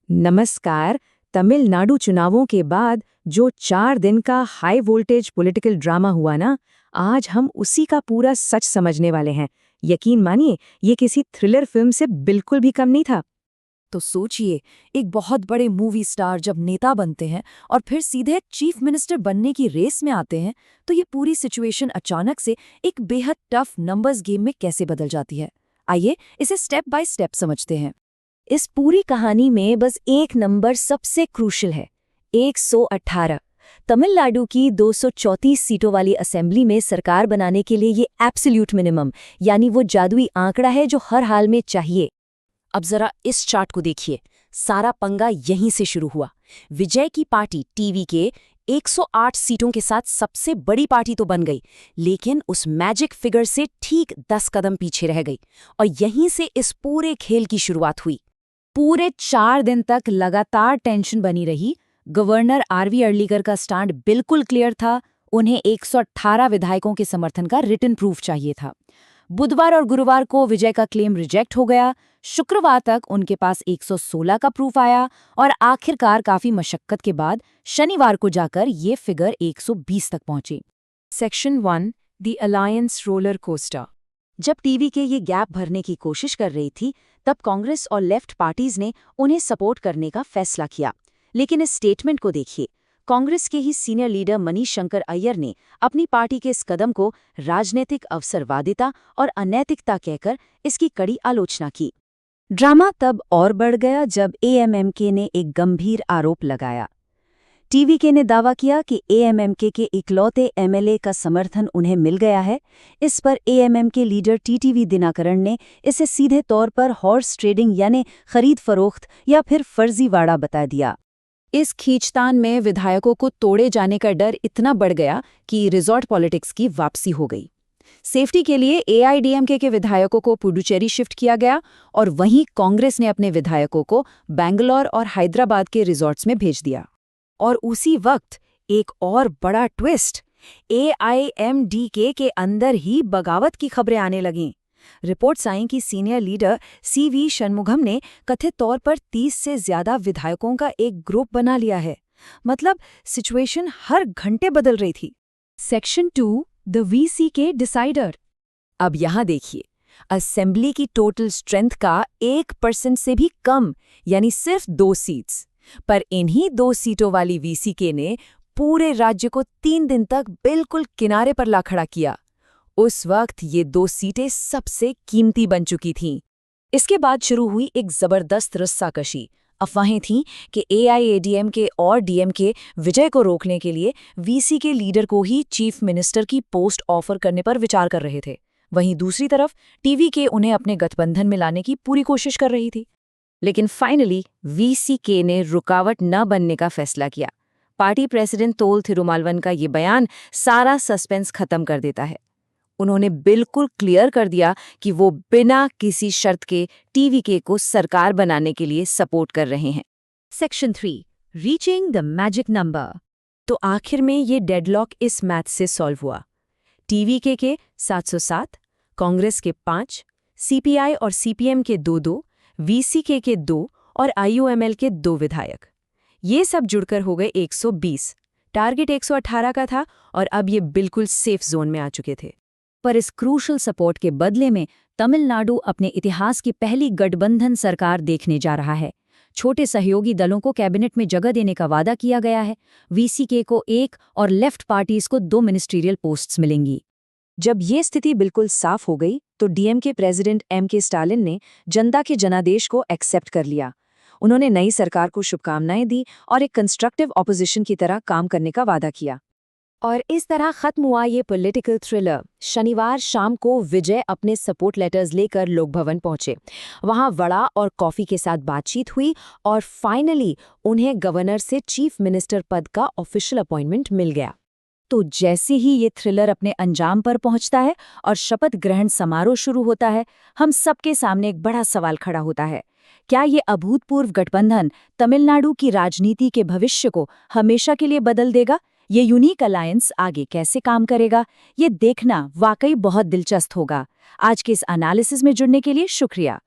नमस्कार। तमिलनाडु चुनावों के बाद जो 4 दिन का हाई वोल्टेज पॉलिटिकल ड्रामा हुआ ना, आज हम उसी का पूरा सच समझने वाले हैं। यकीन मानिए, ये किसी थ्रिलर फिल्म से बिल्कुल भी कम नहीं था। तो सोचिए, एक बहुत बड़े मूवी स्टार जब नेता बनते हैं और फिर सीधे चीफ मिनिस्टर बनने की रेस में आते हैं, तो ये पूरी सिचुएशन अचानक से एक बेहद टफ नंबर्स गेम में कैसे बदल जाती है। आइए इसे स्टेप बाय स्टेप समझते हैं। इस पूरी कहानी में बस एक नंबर सबसे क्रूशल है, 118। तमिलनाडु की 234 सीटों वाली असेंबली में सरकार बनाने के लिए ये एब्सोल्यूट मिनिमम, यानी वो जादुई आंकड़ा है जो हर हाल में चाहिए। अब जरा इस चार्ट को देखिए, सारा पंगा यहीं से शुरू हुआ। विजय की पार्टी टीवी के 108 सीटों के साथ सबसे बड़ी पार्टी तो बन गई, लेकिन उस मैजिक फिगर से ठीक 10 कदम पीछे रह गई। और यहीं से इस पूरे खेल की शुरुआत हुई। पूरे 4 दिन तक लगातार टेंशन बनी रही। गवर्नर आरवी अरलीकर का स्टैंड बिल्कुल क्लियर था, उन्हें 118 विधायकों के समर्थन का रिटन प्रूफ चाहिए था। बुधवार और गुरुवार को विजय का क्लेम रिजेक्ट हो गया। शुक्रवार तक उनके पास 116 का प्रूफ आया और आखिरकार काफी मशक्कत के बाद शनिवार को जाकर ये फिगर 120 तक पहुंची। Section 1, the alliance roller coaster. जब टीवी के ये गैप भरने की कोशिश कर रही थी, तब कांग्रेस और लेफ्ट पार्टीज ने उन्हें सपोर्ट करने का फैसला किया। लेकिन इस स्टेटमेंट को देखिए, कांग्रेस के ही सीनियर लीडर मनीष शंकर अय्यर ने अपनी पार्टी के इस कदम को राजनीतिक अवसरवादिता और अनैतिकता कहकर इसकी कड़ी आलोचना की। ड्रामा तब और बढ़ गया जब एएमएमके ने एक गंभीर आरोप लगाया। टीवीके ने दावा किया कि एएमएमके के इकलौते एमएलए का समर्थन उन्हें मिल गया है। इस पर एएमएमके लीडर टीटीवी दिनाकरण ने इसे सीधे तौर पर हॉर्स ट्रेडिंग यानी खरीद फरोख्त या फिर फर्जीवाड़ा बता दिया। इस खींचतान में विधायकों को तोड़े जाने का डर इतना बढ़ गया कि रिजॉर्ट पॉलिटिक्स की वापसी हो गई। सेफ्टी के लिए एआईडीएमके के विधायकों को पुडुचेरी शिफ्ट किया गया और वहीं कांग्रेस ने अपने विधायकों को बेंगलोर और हैदराबाद के रिजॉर्ट्स में भेज दिया। और उसी वक्त एक और बड़ा ट्विस्ट, एआईएमडीके के अंदर ही बगावत की खबरें आने लगीं। रिपोर्ट्स आईं कि सीनियर लीडर सीवी शनमुगम ने कथित तौर पर 30 से ज्यादा विधायकों का एक ग्रुप बना लिया है। मतलब सिचुएशन हर घंटे बदल रही थी। Section 2, the VCK decider. अब यहां देखिए, असेंबली की टोटल स्ट्रेंथ का 1% से भी कम, यानी सिर्फ 2 सीट्स। पर इन्हीं 2 सीटों वाली वीसीके ने पूरे राज्य को 3 दिन तक बिल्कुल किनारे पर ला खड़ा किया। उस वक्त ये 2 सीटें सबसे कीमती बन चुकी थीं। इसके बाद शुरू हुई एक जबरदस्त रस्साकशी। अफवाहें थीं कि एआईएडीएमके और डीएमके विजय को रोकने के लिए वीसीके लीडर को ही चीफ मिनिस्टर की पोस्ट ऑफर करने पर विचार कर रहे थे। वहीं दूसरी तरफ टीवीके उन्हें अपने गठबंधन में लाने की पूरी कोशिश कर रही थी। लेकिन फाइनली वीसीके ने रुकावट न बनने का फैसला किया। पार्टी प्रेसिडेंट तोल थिरुमालवन का ये बयान सारा सस्पेंस खत्म कर देता है। उन्होंने बिल्कुल क्लियर कर दिया कि वो बिना किसी शर्त के टीवीके को सरकार बनाने के लिए सपोर्ट कर रहे हैं। Section 3, reaching the magic number. तो आखिर में ये डेडलॉक इस मैथ से सॉल्व हुआ। टीवीके के 707, कांग्रेस के 5, सीपीआई और सीपीएम के 2-2, वीसीके के 2 और आईयूएमएल के 2 विधायक। ये सब जुड़कर हो गए 120। टारगेट 118 का था और अब ये बिल्कुल सेफ जोन में आ चुके थे। पर इस क्रूशल सपोर्ट के बदले में तमिलनाडु अपने इतिहास की पहली गठबंधन सरकार देखने जा रहा है। छोटे सहयोगी दलों को कैबिनेट में जगह देने का वादा किया गया है। वीसीके को 1 और लेफ्ट पार्टीज को 2 मिनिस्ट्रियल पोस्ट्स मिलेंगी। जब ये स्थिति बिल्कुल साफ हो गई तो डीएमके प्रेसिडेंट एमके स्टालिन ने जनता के जनादेश को एक्सेप्ट कर लिया। उन्होंने नई सरकार को शुभकामनाएं दी और एक कंस्ट्रक्टिव ऑपोजिशन की तरह काम करने का वादा किया। और इस तरह खत्म हुआ ये पॉलिटिकल थ्रिलर। शनिवार शाम को विजय अपने सपोर्ट लेटर्स लेकर लोक भवन पहुंचे। वहां वड़ा और कॉफी के साथ बातचीत हुई और फाइनली उन्हें गवर्नर से चीफ मिनिस्टर पद का ऑफिशियल अपॉइंटमेंट मिल गया। तो जैसे ही ये थ्रिलर अपने अंजाम पर पहुंचता है और शपथ ग्रहण समारोह शुरू होता है, हम सबके सामने एक बड़ा सवाल खड़ा होता है। क्या ये अभूतपूर्व गठबंधन तमिलनाडु की राजनीति के भविष्य को हमेशा के लिए बदल देगा? ये यूनिक अलायंस आगे कैसे काम करेगा, ये देखना वाकई बहुत दिलचस्प होगा। आज के इस एनालिसिस में जुड़ने के लिए शुक्रिया।